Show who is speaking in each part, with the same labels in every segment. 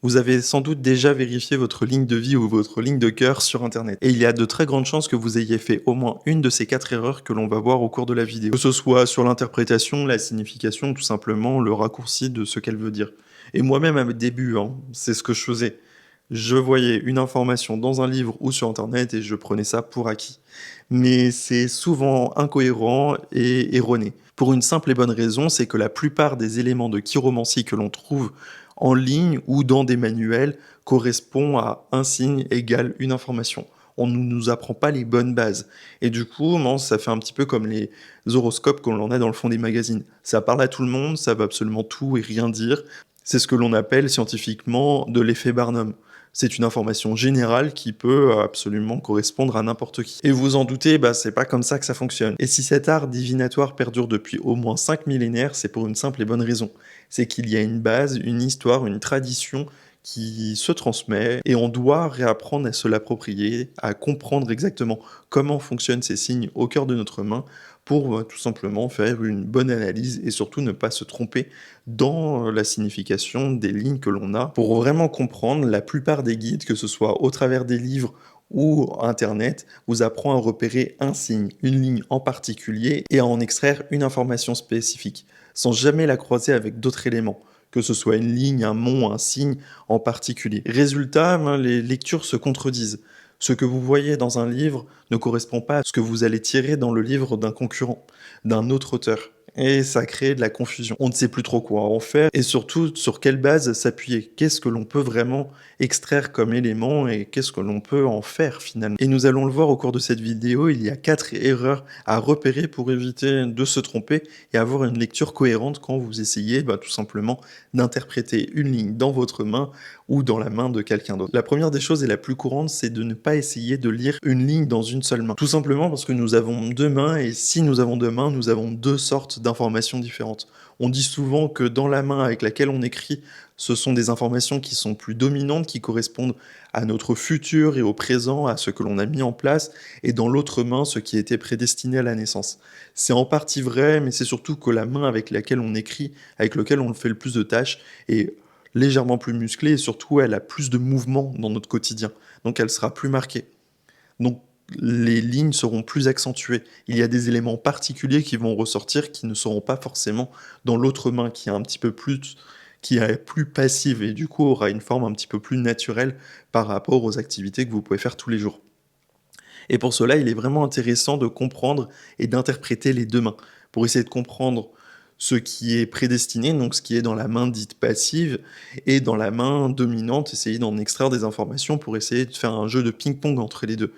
Speaker 1: Vous avez sans doute déjà vérifié votre ligne de vie ou votre ligne de cœur sur internet. Et il y a de très grandes chances que vous ayez fait au moins une de ces 4 erreurs que l'on va voir au cours de la vidéo. Que ce soit sur l'interprétation, la signification, tout simplement le raccourci de ce qu'elle veut dire. Et moi-même à mes débuts, c'est ce que je faisais. Je voyais une information dans un livre ou sur internet et je prenais ça pour acquis. Mais c'est souvent incohérent et erroné. Pour une simple et bonne raison, c'est que la plupart des éléments de chiromancie que l'on trouve en ligne ou dans des manuels correspond à un signe égale une information. On ne nous apprend pas les bonnes bases. Et du coup, ça fait un petit peu comme les horoscopes que l'on a dans le fond des magazines. Ça parle à tout le monde, ça veut absolument tout et rien dire. C'est ce que l'on appelle scientifiquement de l'effet Barnum. C'est une information générale qui peut absolument correspondre à n'importe qui. Et vous en doutez, c'est pas comme ça que ça fonctionne. Et si cet art divinatoire perdure depuis au moins 5 millénaires, c'est pour une simple et bonne raison. C'est qu'il y a une base, une histoire, une tradition qui se transmet et on doit réapprendre à se l'approprier, à comprendre exactement comment fonctionnent ces signes au cœur de notre main pour tout simplement faire une bonne analyse et surtout ne pas se tromper dans la signification des lignes que l'on a. Pour vraiment comprendre, la plupart des guides, que ce soit au travers des livres ou Internet, vous apprend à repérer un signe, une ligne en particulier et à en extraire une information spécifique, sans jamais la croiser avec d'autres éléments, que ce soit une ligne, un mot, un signe en particulier. Résultat, les lectures se contredisent. Ce que vous voyez dans un livre ne correspond pas à ce que vous allez tirer dans le livre d'un concurrent, d'un autre auteur. Et ça crée de la confusion. On ne sait plus trop quoi en faire et surtout sur quelle base s'appuyer. Qu'est-ce que l'on peut vraiment extraire comme élément et qu'est-ce que l'on peut en faire finalement. Et nous allons le voir au cours de cette vidéo, il y a 4 erreurs à repérer pour éviter de se tromper et avoir une lecture cohérente quand vous essayez tout simplement d'interpréter une ligne dans votre main ou dans la main de quelqu'un d'autre. La première des choses et la plus courante, c'est de ne pas essayer de lire une ligne dans une seule main. Tout simplement parce que nous avons deux mains et si nous avons deux mains, nous avons deux sortes d'informations différentes. On dit souvent que dans la main avec laquelle on écrit, ce sont des informations qui sont plus dominantes, qui correspondent à notre futur et au présent, à ce que l'on a mis en place, et dans l'autre main, ce qui était prédestiné à la naissance. C'est en partie vrai, mais c'est surtout que la main avec laquelle on écrit, avec laquelle on fait le plus de tâches, est légèrement plus musclée et surtout elle a plus de mouvement dans notre quotidien. Donc elle sera plus marquée. Donc les lignes seront plus accentuées. Il y a des éléments particuliers qui vont ressortir qui ne seront pas forcément dans l'autre main qui est un petit peu plus qui est plus passive et du coup aura une forme un petit peu plus naturelle par rapport aux activités que vous pouvez faire tous les jours. Et pour cela, il est vraiment intéressant de comprendre et d'interpréter les deux mains, pour essayer de comprendre ce qui est prédestiné, donc ce qui est dans la main dite passive, et dans la main dominante, essayer d'en extraire des informations pour essayer de faire un jeu de ping-pong entre les deux.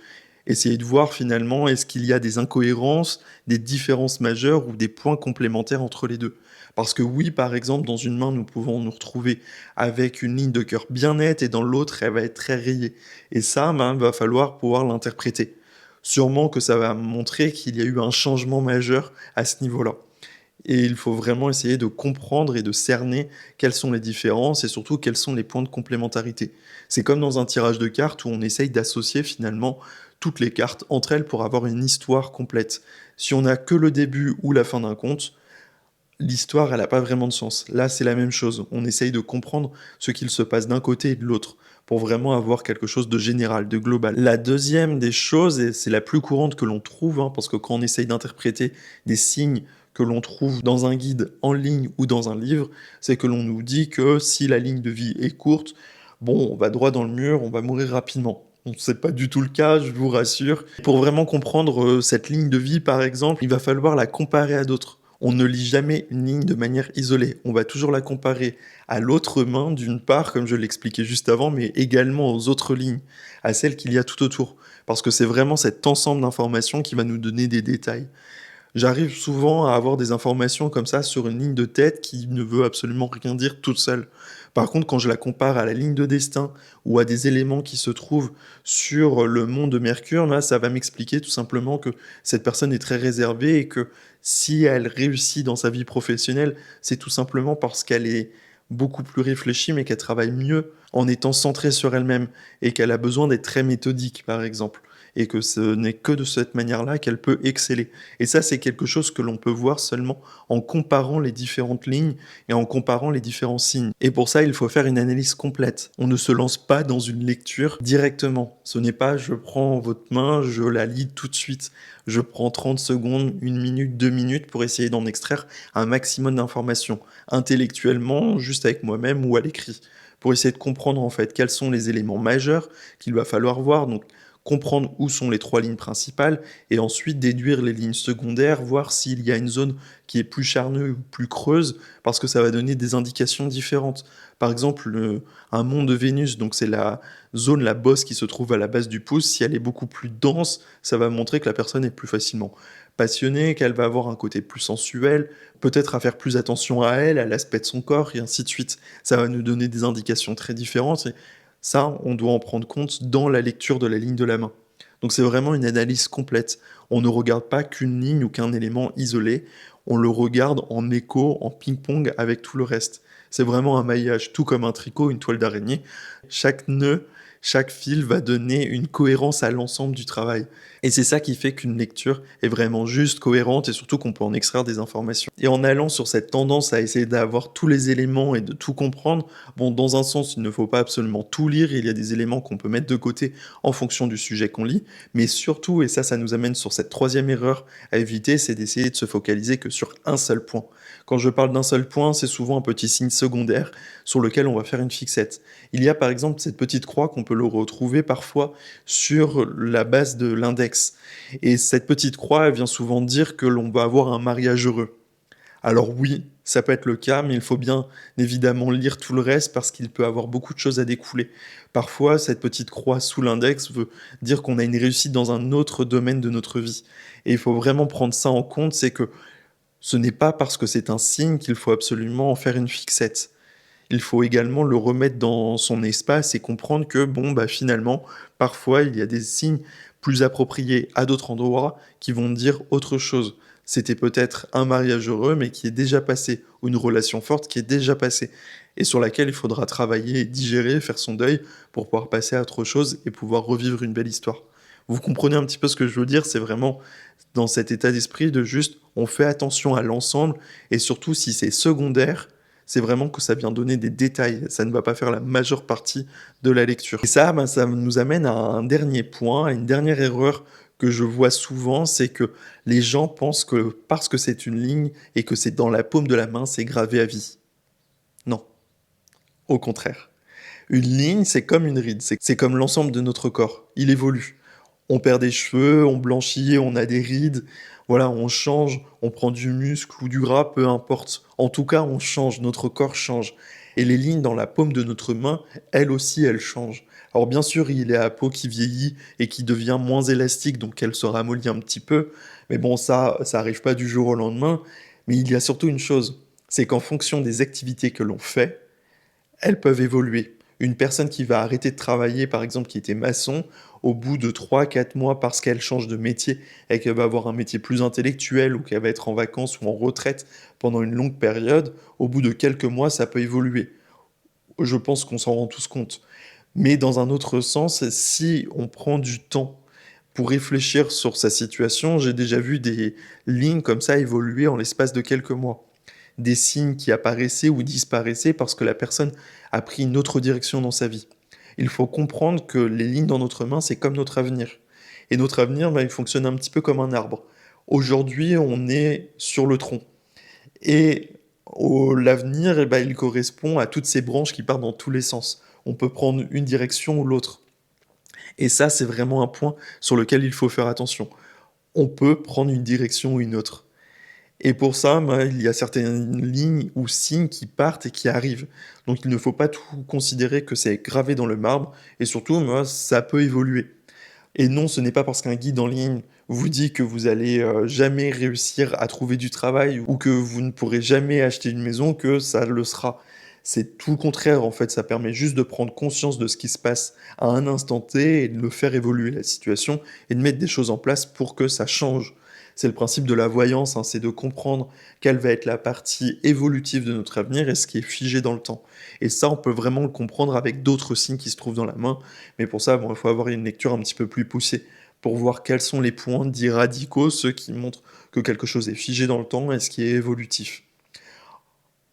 Speaker 1: Essayer de voir finalement est-ce qu'il y a des incohérences, des différences majeures ou des points complémentaires entre les deux. Parce que oui, par exemple, dans une main, nous pouvons nous retrouver avec une ligne de cœur bien nette et dans l'autre, elle va être très rayée. Et ça, va falloir pouvoir l'interpréter. Sûrement que ça va montrer qu'il y a eu un changement majeur à ce niveau-là. Et il faut vraiment essayer de comprendre et de cerner quelles sont les différences et surtout quels sont les points de complémentarité. C'est comme dans un tirage de cartes où on essaye d'associer finalement toutes les cartes entre elles pour avoir une histoire complète. Si on n'a que le début ou la fin d'un conte, l'histoire, elle n'a pas vraiment de sens. Là, c'est la même chose. On essaye de comprendre ce qu'il se passe d'un côté et de l'autre pour vraiment avoir quelque chose de général, de global. La deuxième des choses, et c'est la plus courante que l'on trouve, parce que quand on essaye d'interpréter des signes que l'on trouve dans un guide en ligne ou dans un livre, c'est que l'on nous dit que si la ligne de vie est courte, on va droit dans le mur, on va mourir rapidement. Bon, c'est pas du tout le cas, je vous rassure. Pour vraiment comprendre cette ligne de vie, par exemple, il va falloir la comparer à d'autres. On ne lit jamais une ligne de manière isolée. On va toujours la comparer à l'autre main, d'une part, comme je l'expliquais juste avant, mais également aux autres lignes, à celles qu'il y a tout autour. Parce que c'est vraiment cet ensemble d'informations qui va nous donner des détails. J'arrive souvent à avoir des informations comme ça sur une ligne de tête qui ne veut absolument rien dire toute seule. Par contre, quand je la compare à la ligne de destin ou à des éléments qui se trouvent sur le monde de Mercure, là, ça va m'expliquer tout simplement que cette personne est très réservée et que si elle réussit dans sa vie professionnelle, c'est tout simplement parce qu'elle est beaucoup plus réfléchie, mais qu'elle travaille mieux en étant centrée sur elle-même et qu'elle a besoin d'être très méthodique, par exemple. et que ce n'est que de cette manière-là qu'elle peut exceller. Et ça, c'est quelque chose que l'on peut voir seulement en comparant les différentes lignes et en comparant les différents signes. Et pour ça, il faut faire une analyse complète. On ne se lance pas dans une lecture directement. Ce n'est pas je prends votre main, je la lis tout de suite. Je prends 30 secondes, 1 minute, 2 minutes pour essayer d'en extraire un maximum d'informations, intellectuellement, juste avec moi-même ou à l'écrit, pour essayer de comprendre en fait quels sont les éléments majeurs qu'il va falloir voir, donc comprendre où sont les 3 lignes principales et ensuite déduire les lignes secondaires, voir s'il y a une zone qui est plus charneuse ou plus creuse, parce que ça va donner des indications différentes. Par exemple, un mont de Vénus, donc c'est la zone, la bosse qui se trouve à la base du pouce, si elle est beaucoup plus dense, ça va montrer que la personne est plus facilement passionnée, qu'elle va avoir un côté plus sensuel, peut-être à faire plus attention à elle, à l'aspect de son corps, et ainsi de suite. Ça va nous donner des indications très différentes, et ça, on doit en prendre compte dans la lecture de la ligne de la main. Donc c'est vraiment une analyse complète. On ne regarde pas qu'une ligne ou qu'un élément isolé, on le regarde en écho, en ping-pong avec tout le reste. C'est vraiment un maillage, tout comme un tricot, une toile d'araignée. Chaque nœud, chaque fil va donner une cohérence à l'ensemble du travail. Et c'est ça qui fait qu'une lecture est vraiment juste, cohérente et surtout qu'on peut en extraire des informations. Et en allant sur cette tendance à essayer d'avoir tous les éléments et de tout comprendre, bon, dans un sens, il ne faut pas absolument tout lire, il y a des éléments qu'on peut mettre de côté en fonction du sujet qu'on lit, mais surtout, et ça nous amène sur cette 3e erreur à éviter, c'est d'essayer de se focaliser que sur un seul point. Quand je parle d'un seul point, c'est souvent un petit signe secondaire sur lequel on va faire une fixette. Il y a par exemple cette petite croix qu'on peut le retrouver parfois sur la base de l'index. Et cette petite croix, elle vient souvent dire que l'on va avoir un mariage heureux. Alors oui, ça peut être le cas, mais il faut bien évidemment lire tout le reste parce qu'il peut avoir beaucoup de choses à découler. Parfois, cette petite croix sous l'index veut dire qu'on a une réussite dans un autre domaine de notre vie. Et il faut vraiment prendre ça en compte, c'est que ce n'est pas parce que c'est un signe qu'il faut absolument en faire une fixette. Il faut également le remettre dans son espace et comprendre que, bon, bah, finalement, parfois, il y a des signes plus appropriés à d'autres endroits qui vont dire autre chose. C'était peut-être un mariage heureux, mais qui est déjà passé, ou une relation forte qui est déjà passée, et sur laquelle il faudra travailler, digérer, faire son deuil pour pouvoir passer à autre chose et pouvoir revivre une belle histoire. Vous comprenez un petit peu ce que je veux dire? C'est vraiment dans cet état d'esprit de juste, on fait attention à l'ensemble, et surtout si c'est secondaire, c'est vraiment que ça vient donner des détails, ça ne va pas faire la majeure partie de la lecture. Et ça, ben, ça nous amène à un dernier point, à une dernière erreur que je vois souvent, c'est que les gens pensent que parce que c'est une ligne et que c'est dans la paume de la main, c'est gravé à vie. Non, au contraire. Une ligne, c'est comme une ride, c'est comme l'ensemble de notre corps, il évolue. On perd des cheveux, on blanchit, on a des rides, voilà, on change, on prend du muscle ou du gras, peu importe. En tout cas, on change, notre corps change. Et les lignes dans la paume de notre main, elles aussi, elles changent. Alors bien sûr, il y a la peau qui vieillit et qui devient moins élastique, donc elle se ramollit un petit peu. Mais bon, ça arrive pas du jour au lendemain. Mais il y a surtout une chose, c'est qu'en fonction des activités que l'on fait, elles peuvent évoluer. Une personne qui va arrêter de travailler, par exemple, qui était maçon, au bout de 3, 4 mois, parce qu'elle change de métier et qu'elle va avoir un métier plus intellectuel ou qu'elle va être en vacances ou en retraite pendant une longue période, au bout de quelques mois, ça peut évoluer. Je pense qu'on s'en rend tous compte. Mais dans un autre sens, si on prend du temps pour réfléchir sur sa situation, j'ai déjà vu des lignes comme ça évoluer en l'espace de quelques mois. Des signes qui apparaissaient ou disparaissaient parce que la personne a pris une autre direction dans sa vie. Il faut comprendre que les lignes dans notre main, c'est comme notre avenir. Et notre avenir, bah, il fonctionne un petit peu comme un arbre. Aujourd'hui, on est sur le tronc. Et l'avenir, eh ben, il correspond à toutes ces branches qui partent dans tous les sens. On peut prendre une direction ou l'autre. Et ça, c'est vraiment un point sur lequel il faut faire attention. On peut prendre une direction ou une autre. Et pour ça, bah, il y a certaines lignes ou signes qui partent et qui arrivent. Donc il ne faut pas tout considérer que c'est gravé dans le marbre, et surtout, bah, ça peut évoluer. Et non, ce n'est pas parce qu'un guide en ligne vous dit que vous allez jamais réussir à trouver du travail ou que vous ne pourrez jamais acheter une maison que ça le sera. C'est tout le contraire en fait, ça permet juste de prendre conscience de ce qui se passe à un instant T et de le faire évoluer la situation et de mettre des choses en place pour que ça change. C'est le principe de la voyance, hein, c'est de comprendre quelle va être la partie évolutive de notre avenir et ce qui est figé dans le temps. Et ça, on peut vraiment le comprendre avec d'autres signes qui se trouvent dans la main, mais pour ça, bon, il faut avoir une lecture un petit peu plus poussée. pour voir quels sont les points dits radicaux, ceux qui montrent que quelque chose est figé dans le temps et ce qui est évolutif.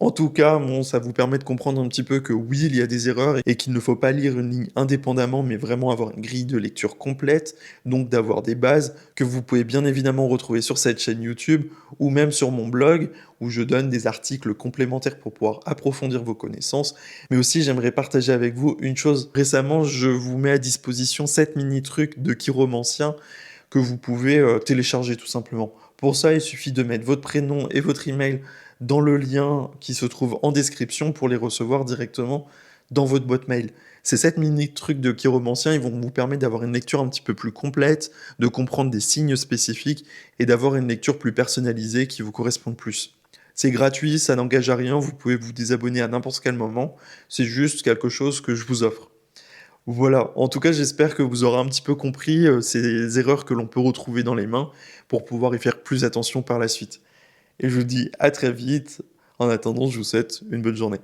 Speaker 1: En tout cas, bon, ça vous permet de comprendre un petit peu que oui, il y a des erreurs et qu'il ne faut pas lire une ligne indépendamment, mais vraiment avoir une grille de lecture complète, donc d'avoir des bases que vous pouvez bien évidemment retrouver sur cette chaîne YouTube ou même sur mon blog où je donne des articles complémentaires pour pouvoir approfondir vos connaissances. Mais aussi, j'aimerais partager avec vous une chose. Récemment, je vous mets à disposition 7 mini trucs de chiromancien que vous pouvez télécharger tout simplement. Pour ça, il suffit de mettre votre prénom et votre email dans le lien qui se trouve en description pour les recevoir directement dans votre boîte mail. Ces 7 mini trucs de chiromancien, ils vont vous permettre d'avoir une lecture un petit peu plus complète, de comprendre des signes spécifiques et d'avoir une lecture plus personnalisée qui vous corresponde plus. C'est gratuit, ça n'engage à rien, vous pouvez vous désabonner à n'importe quel moment, c'est juste quelque chose que je vous offre. Voilà, en tout cas, j'espère que vous aurez un petit peu compris ces erreurs que l'on peut retrouver dans les mains pour pouvoir y faire plus attention par la suite. Et je vous dis à très vite. En attendant, je vous souhaite une bonne journée.